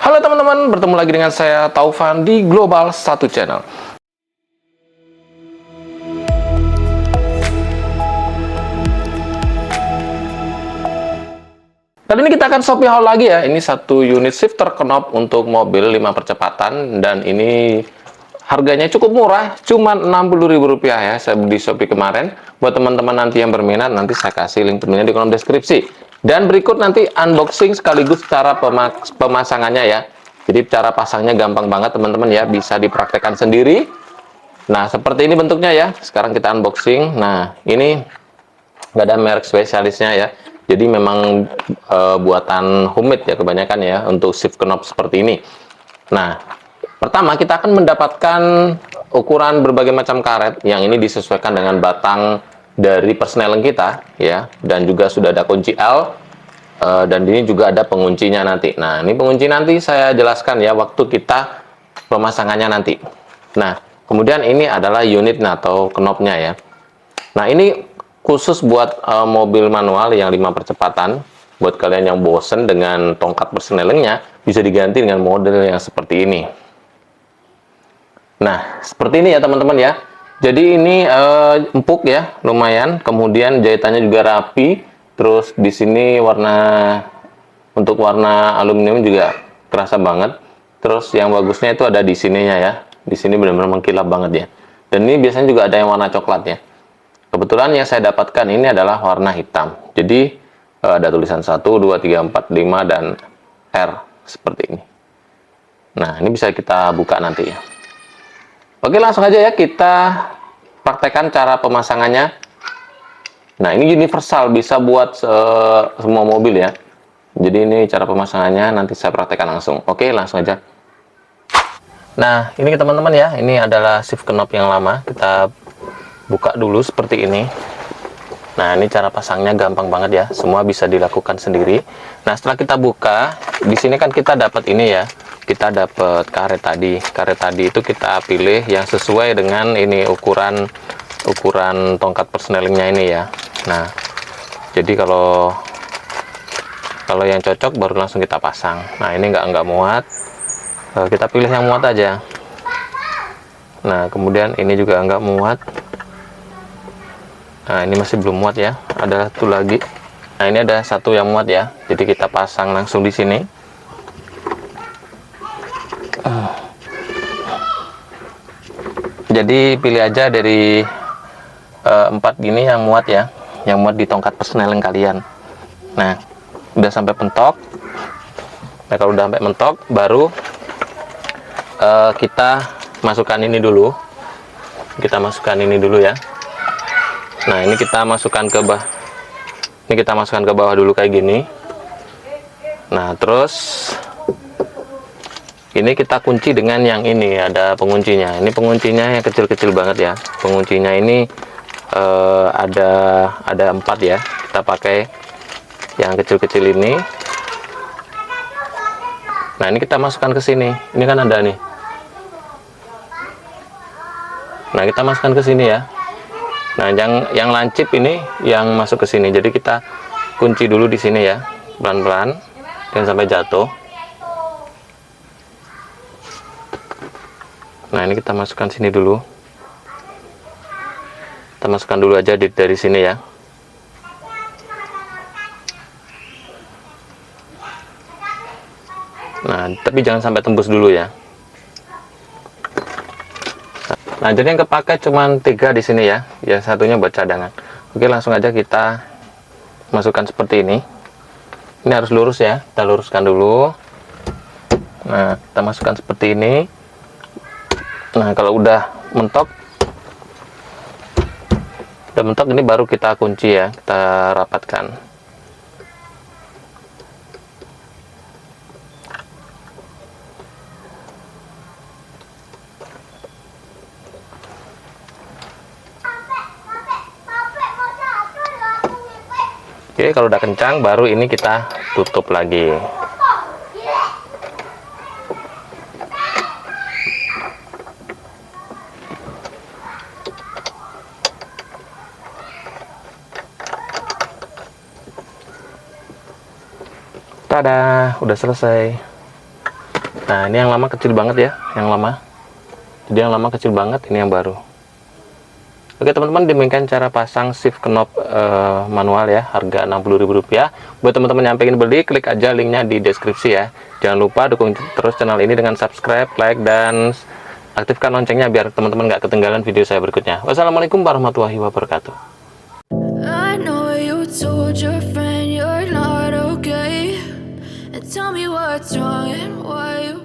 Halo teman-teman, bertemu lagi dengan saya Taufan di Global 1 Channel. Kali ini kita akan shopping haul lagi ya. Ini satu unit shifter knob untuk mobil 5 percepatan dan ini harganya cukup murah, cuma Rp60.000 ya. Saya beli di Shopee kemarin. Buat teman-teman nanti yang berminat, nanti saya kasih link temennya di kolom deskripsi. Dan berikut nanti unboxing sekaligus cara pemasangannya ya. Jadi cara pasangnya gampang banget teman-teman ya, bisa dipraktekkan sendiri. Nah, seperti ini bentuknya ya. Sekarang kita unboxing. Nah, ini nggak ada merek spesialisnya ya. Jadi memang buatan homemade ya kebanyakan ya untuk shift knob seperti ini. Nah, pertama kita akan mendapatkan ukuran berbagai macam karet yang ini disesuaikan dengan batang dari persneling kita ya, dan juga sudah ada kunci L dan ini juga ada penguncinya nanti. Nah, ini pengunci nanti saya jelaskan ya waktu kita pemasangannya nanti. Nah, kemudian ini adalah unit atau knobnya ya. Nah, ini khusus buat mobil manual yang 5 percepatan. Buat kalian yang bosen dengan tongkat persnelingnya, bisa diganti dengan model yang seperti ini. Nah, seperti ini ya teman-teman ya. Jadi ini empuk ya, lumayan. Kemudian jahitannya juga rapi. Terus di sini untuk warna aluminium juga kerasa banget. Terus yang bagusnya itu ada di sininya ya. Di sini benar-benar mengkilap banget ya. Dan ini biasanya juga ada yang warna coklat ya. Kebetulan yang saya dapatkan ini adalah warna hitam. Jadi ada tulisan 1, 2, 3, 4, 5 dan R seperti ini. Nah, ini bisa kita buka nanti ya. Oke, langsung aja ya kita praktekkan cara pemasangannya. Nah, ini universal, bisa buat semua mobil ya. Jadi ini cara pemasangannya, nanti saya praktekkan langsung. Oke, langsung aja. Nah, ini teman-teman ya, ini adalah shift knob yang lama. Kita buka dulu seperti ini. Nah, ini cara pasangnya gampang banget ya. Semua bisa dilakukan sendiri. Nah, setelah kita buka, di sini kan kita dapat ini ya. Kita dapat karet tadi. Karet tadi itu kita pilih yang sesuai dengan ini ukuran tongkat persnelingnya ini ya. Nah, jadi kalau yang cocok baru langsung kita pasang. Nah, ini nggak muat. Kita pilih yang muat aja. Nah, kemudian ini juga nggak muat. Nah, ini masih belum muat ya. Ada satu lagi. Nah, ini ada satu yang muat ya. Jadi kita pasang langsung di sini. Jadi pilih aja dari 4 gini yang muat ya. Yang muat di tongkat persneling kalian. Nah, udah sampai mentok. Nah, kalau udah sampai mentok, baru kita masukkan ini dulu. Kita masukkan ini dulu ya. Nah, ini kita masukkan ke bawah. Ini kita masukkan ke bawah dulu kayak gini. Nah, terus ini kita kunci dengan yang ini, ada penguncinya. Ini penguncinya yang kecil-kecil banget ya. Penguncinya ini ada 4 ya. Kita pakai yang kecil-kecil ini. Nah, ini kita masukkan ke sini. Ini kan ada nih. Nah, kita masukkan ke sini ya. Nah, yang lancip ini yang masuk ke sini. Jadi kita kunci dulu di sini ya, pelan-pelan, jangan sampai jatuh. Nah, ini kita masukkan sini dulu. Kita masukkan dulu aja dari sini ya. Nah, tapi jangan sampai tembus dulu ya. Nah, jadi yang kepakai cuma 3 di sini ya. Yang satunya buat cadangan. Oke, langsung aja kita masukkan seperti ini. Ini harus lurus ya. Kita luruskan dulu. Nah, kita masukkan seperti ini. Nah, kalau udah mentok, ini baru kita kunci ya. Kita rapatkan. Oke, kalau udah kencang, baru ini kita tutup lagi. Tada, udah selesai. Nah, ini yang lama kecil banget ya, yang lama. Jadi yang lama kecil banget, ini yang baru. Oke teman-teman, demikian cara pasang shift knob manual ya, harga Rp60.000. Buat teman-teman yang pengen beli, klik aja linknya di deskripsi ya. Jangan lupa dukung terus channel ini dengan subscribe, like, dan aktifkan loncengnya biar teman-teman nggak ketinggalan video saya berikutnya. Wassalamualaikum warahmatullahi wabarakatuh. I know you told your friend you're not okay, and tell me what's wrong and why you